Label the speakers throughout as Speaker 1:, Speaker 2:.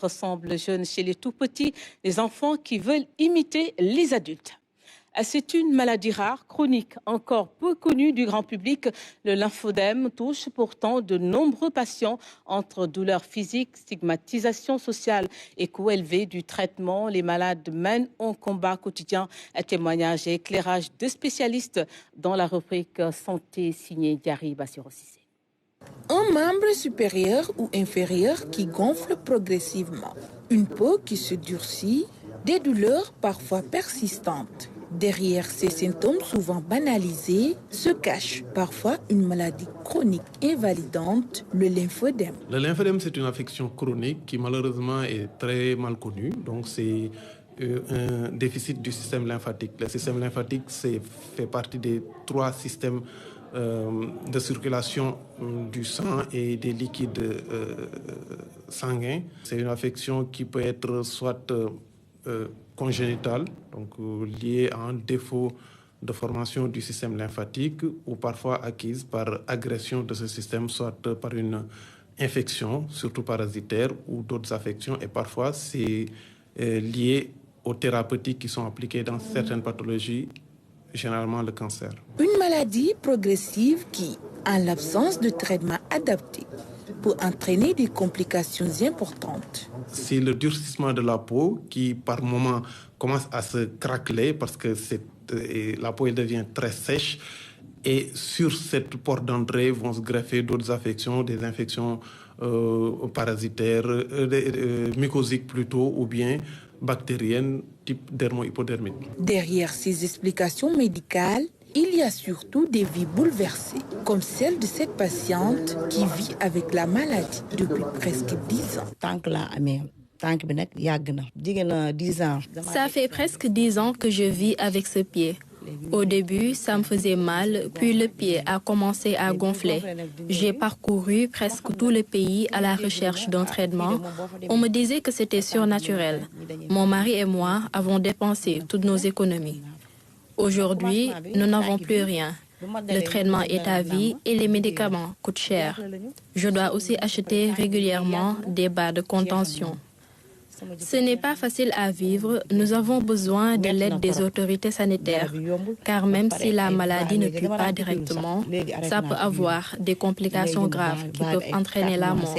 Speaker 1: Ressemble jeune chez les tout-petits, les enfants qui veulent imiter les adultes. C'est une maladie rare, chronique, encore peu connue du grand public. Le lymphodème touche pourtant de nombreux patients entre douleurs physiques, stigmatisation sociale et coût élevé du traitement. Les malades mènent un combat quotidien. Un témoignage et éclairage de spécialistes dans la rubrique Santé signée Diary Bassirou Cissé.
Speaker 2: Un membre supérieur ou inférieur qui gonfle progressivement, une peau qui se durcit, des douleurs parfois persistantes. Derrière ces symptômes souvent banalisés se cache parfois une maladie chronique invalidante, le lymphodème.
Speaker 3: Le lymphodème, c'est une affection chronique qui malheureusement est très mal connue. Donc c'est un déficit du système lymphatique. Le système lymphatique fait partie des 3 systèmes de circulation du sang et des liquides sanguins. C'est une affection qui peut être soit congénitale, donc liée à un défaut de formation du système lymphatique, ou parfois acquise par agression de ce système, soit par une infection, surtout parasitaire, ou d'autres affections. Et parfois, c'est lié aux thérapeutiques qui sont appliquées dans certaines pathologies, généralement le cancer.
Speaker 2: Une maladie progressive qui, en l'absence de traitement adapté, peut entraîner des complications importantes.
Speaker 3: C'est le durcissement de la peau qui, par moments, commence à se craqueler parce que la peau elle devient très sèche. Et sur cette porte d'entrée vont se greffer d'autres affections, des infections parasitaires, mycosiques plutôt, ou bien bactériennes type dermo-hypodermique.
Speaker 2: Derrière ces explications médicales, il y a surtout des vies bouleversées, comme celle de cette patiente qui vit avec la maladie depuis presque 10 ans.
Speaker 4: Ça fait presque 10 ans que je vis avec ce pied. Au début, ça me faisait mal, puis le pied a commencé à gonfler. J'ai parcouru presque tout le pays à la recherche d'un traitement. On me disait que c'était surnaturel. Mon mari et moi avons dépensé toutes nos économies. Aujourd'hui, nous n'avons plus rien. Le traitement est à vie et les médicaments coûtent cher. Je dois aussi acheter régulièrement des bas de contention. Ce n'est pas facile à vivre. Nous avons besoin de l'aide des autorités sanitaires, car même si la maladie ne tue pas directement, ça peut avoir des complications graves qui peuvent entraîner la mort.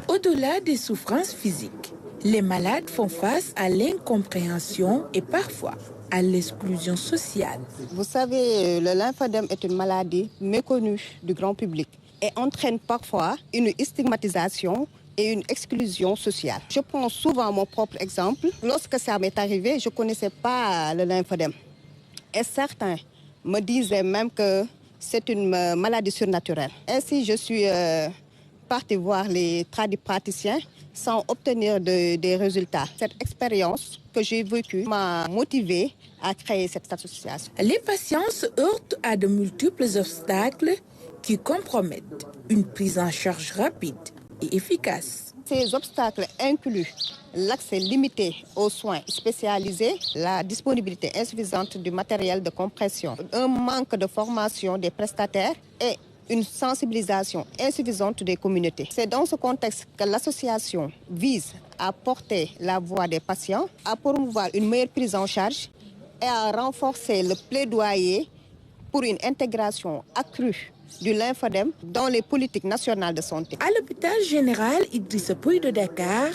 Speaker 2: Au-delà des souffrances physiques, les malades font face à l'incompréhension et parfois à l'exclusion sociale.
Speaker 5: Vous savez, le lymphodème est une maladie méconnue du grand public et entraîne parfois une stigmatisation et une exclusion sociale. Je prends souvent mon propre exemple. Lorsque ça m'est arrivé, je ne connaissais pas le lymphodème. Et certains me disaient même que c'est une maladie surnaturelle. Ainsi, je suis partie voir les tradipraticiens sans obtenir des résultats. Cette expérience que j'ai vécue m'a motivée à créer cette association.
Speaker 2: Les patients se heurtent à de multiples obstacles qui compromettent une prise en charge rapide et efficace.
Speaker 5: Ces obstacles incluent l'accès limité aux soins spécialisés, la disponibilité insuffisante du matériel de compression, un manque de formation des prestataires et une sensibilisation insuffisante des communautés. C'est dans ce contexte que l'association vise à porter la voix des patients, à promouvoir une meilleure prise en charge et à renforcer le plaidoyer pour une intégration accrue du lymphodème dans les politiques nationales de santé.
Speaker 2: À l'hôpital général Idrissa Pouye de Dakar,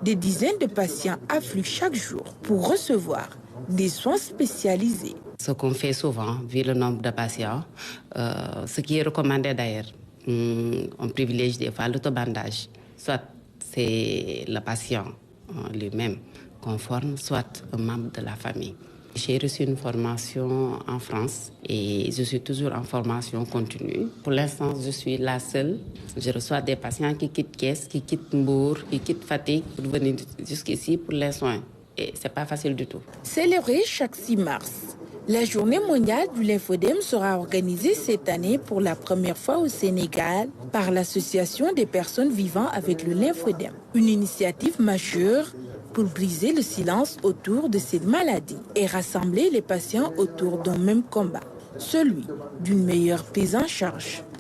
Speaker 2: des dizaines de patients affluent chaque jour pour recevoir des soins spécialisés.
Speaker 6: Ce qu'on fait souvent, vu le nombre de patients, ce qui est recommandé d'ailleurs, on privilégie des fois l'autobandage. Soit c'est le patient lui-même qu'on forme, soit un membre de la famille. J'ai reçu une formation en France et je suis toujours en formation continue. Pour l'instant, je suis la seule. Je reçois des patients qui quittent Thiès, qui quittent Mbour, qui quittent Fatick pour venir jusqu'ici pour les soins. Et ce n'est pas facile du tout.
Speaker 2: Célébrée chaque 6 mars, la journée mondiale du lymphodème sera organisée cette année pour la première fois au Sénégal par l'Association des personnes vivant avec le lymphodème. Une initiative majeure pour briser le silence autour de cette maladie et rassembler les patients autour d'un même combat, celui d'une meilleure prise en charge.